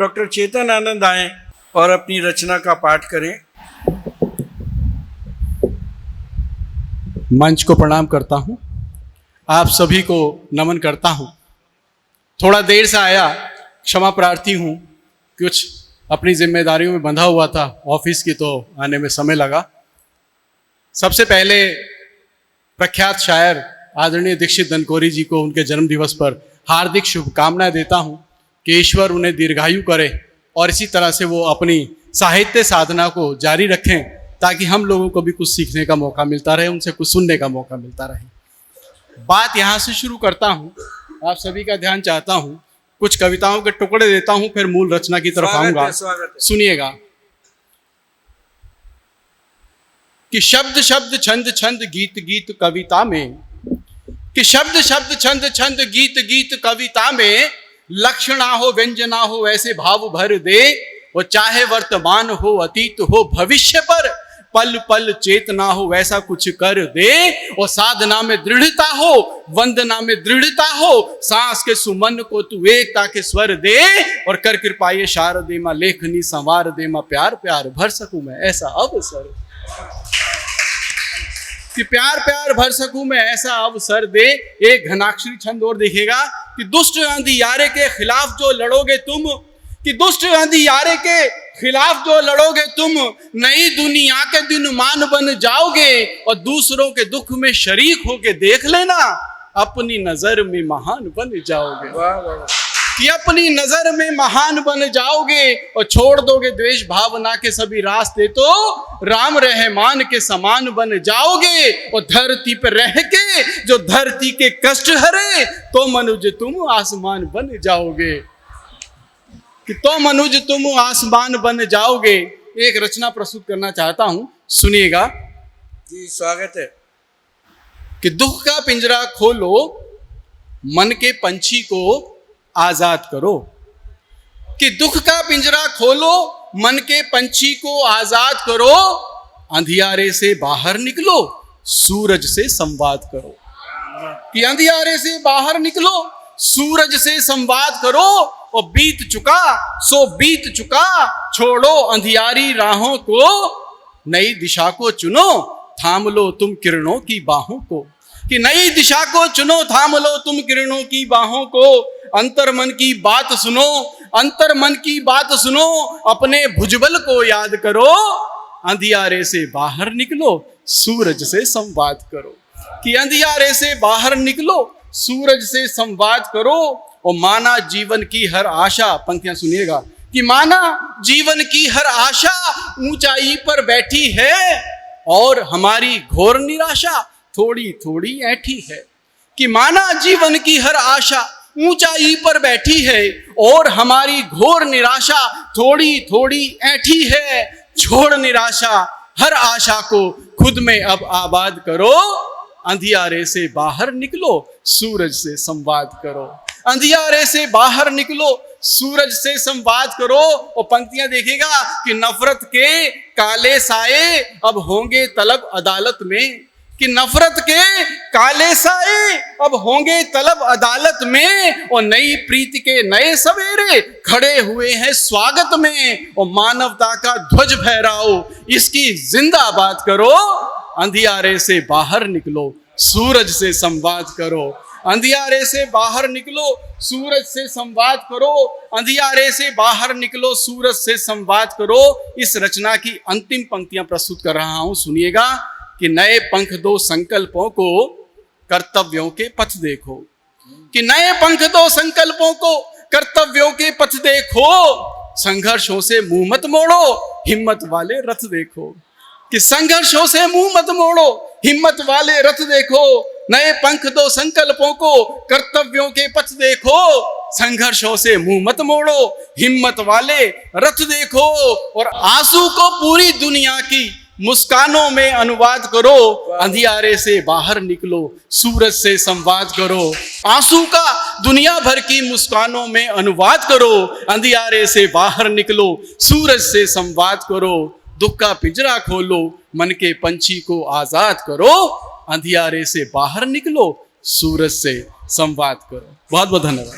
Doctor Chetan Anand आए और अपनी रचना का पाठ करें। मंच को प्रणाम करता हूं, आप सभी को नमन करता हूं। थोड़ा देर से आया, क्षमा प्रार्थी हूं, कुछ अपनी जिम्मेदारियों में बंधा हुआ था ऑफिस की, तो आने में समय लगा। सबसे पहले प्रख्यात शायर आदरणीय दीक्षित धनकोरी जी को उनके जन्म दिवस पर हार्दिक शुभकामनाएं देता हूं कि ईश्वर उन्हें दीर्घायु करे और इसी तरह से वो अपनी साहित्य साधना को जारी रखें, ताकि हम लोगों को भी कुछ सीखने का मौका मिलता रहे, उनसे कुछ सुनने का मौका मिलता रहे। बात यहाँ से शुरू करता हूँ, आप सभी का ध्यान चाहता हूँ, कुछ कविताओं के टुकड़े देता हूँ, फिर मूल रचना की तरफ आऊंगा। सुनिएगा कि शब्द शब्द छंद छंद गीत गीत कविता में, कि शब्द शब्द छंद छंद गीत गीत कविता में लक्षणा हो व्यंजना हो ऐसे भाव भर दे, वो चाहे वर्तमान हो अतीत हो भविष्य पर पल पल चेतना हो वैसा कुछ कर दे। और साधना में दृढ़ता हो, वंदना में दृढ़ता हो, सांस के सुमन को तू एकता के स्वर दे, और कर कृपा ये शारदे मां लेखनी संवार दे, मां प्यार प्यार भर सकूं मैं ऐसा अवसर, कि प्यार प्यार भर सकूं मैं ऐसा अवसर दे। एक घनाक्षरी छंद और दिखेगा कि दुष्ट अंधियारे के खिलाफ जो लड़ोगे तुम, कि दुष्ट अंधियारे के खिलाफ जो लड़ोगे तुम, नई दुनिया के दिन मान बन जाओगे, और दूसरों के दुख में शरीक होके देख लेना, अपनी नजर में महान बन जाओगे। वाह वाह, कि अपनी नजर में महान बन जाओगे और छोड़ दोगे द्वेष भावना के सभी रास्ते, तो राम रहमान के समान बन जाओगे। और धरती पर रह के जो धरती के कष्ट हरे, तो मनुज तुम आसमान बन जाओगे, कि तो मनुज तुम आसमान बन जाओगे। एक रचना प्रस्तुत करना चाहता हूं, सुनिएगा जी, स्वागत है। कि दुख का पिंजरा खोलो, मन के पंछी को आजाद करो, कि दुख का पिंजरा खोलो, मन के पंछी को आजाद करो, अंधियारे से बाहर निकलो, सूरज से संवाद करो। कि अंधियारे से बाहर निकलो, सूरज से संवाद करो, और बीत चुका सो बीत चुका, छोड़ो अंधियारी राहों को, नई दिशा को चुनो, थाम लो तुम किरणों की बाहों को। कि नई दिशा को चुनो, थाम लो तुम किरणों की बाहों को, अंतर मन की बात सुनो, अंतर मन की बात सुनो, अपने भुजबल को याद करो, अंधियारे से बाहर निकलो, सूरज से संवाद करो। कि अंधियारे से बाहर निकलो, सूरज से संवाद करो, और माना जीवन की हर आशा, पंक्तियां सुनिएगा, कि माना जीवन की हर आशा ऊंचाई पर बैठी है, और हमारी घोर निराशा थोड़ी थोड़ी ऐठी है। कि माना जीवन की हर आशा ऊंचाई पर बैठी है, और हमारी घोर निराशा थोड़ी थोड़ी ऐठी है। छोड़ निराशा, हर आशा को खुद में अब आबाद करो, अंधियारे से बाहर निकलो, सूरज से संवाद करो। अंधियारे से बाहर निकलो, सूरज से संवाद करो। और पंक्तियां देखिएगा कि नफरत के काले साए अब होंगे तलब अदालत में, कि नफरत के काले साए अब होंगे तलब अदालत में, और नई प्रीति के नए सवेरे खड़े हुए हैं स्वागत में, और मानवता का ध्वज फहराओ, इसकी जिंदाबाद करो, अंधियारे से बाहर निकलो, सूरज से संवाद करो। अंधियारे से बाहर निकलो, सूरज से संवाद करो, अंधियारे से बाहर निकलो, सूरज से संवाद करो। इस रचना की अंतिम पंक्तियां प्रस्तुत कर रहा हूं, सुनिएगा कि नए पंख दो संकल्पों को, कर्तव्यों के पथ देखो। कि नए पंख दो संकल्पों को, कर्तव्यों के पथ देखो, संघर्षों से मुंह मत मोड़ो, हिम्मत वाले रथ देखो। कि संघर्षों से मुंह मत मोड़ो, हिम्मत वाले रथ देखो, नए पंख दो संकल्पों को, कर्तव्यों के पथ देखो, संघर्षों से मुंह मत मोड़ो, हिम्मत वाले रथ देखो। और आंसू को पूरी दुनिया की मुस्कानों में अनुवाद करो, अंधियारे से बाहर निकलो, सूरज से संवाद करो। आंसू का दुनिया भर की मुस्कानों में अनुवाद करो, अंधियारे से बाहर निकलो, सूरज से संवाद करो। दुख का पिंजरा खोलो, मन के पंछी को आजाद करो, अंधियारे से बाहर निकलो, सूरज से संवाद करो। बहुत बहुत धन्यवाद।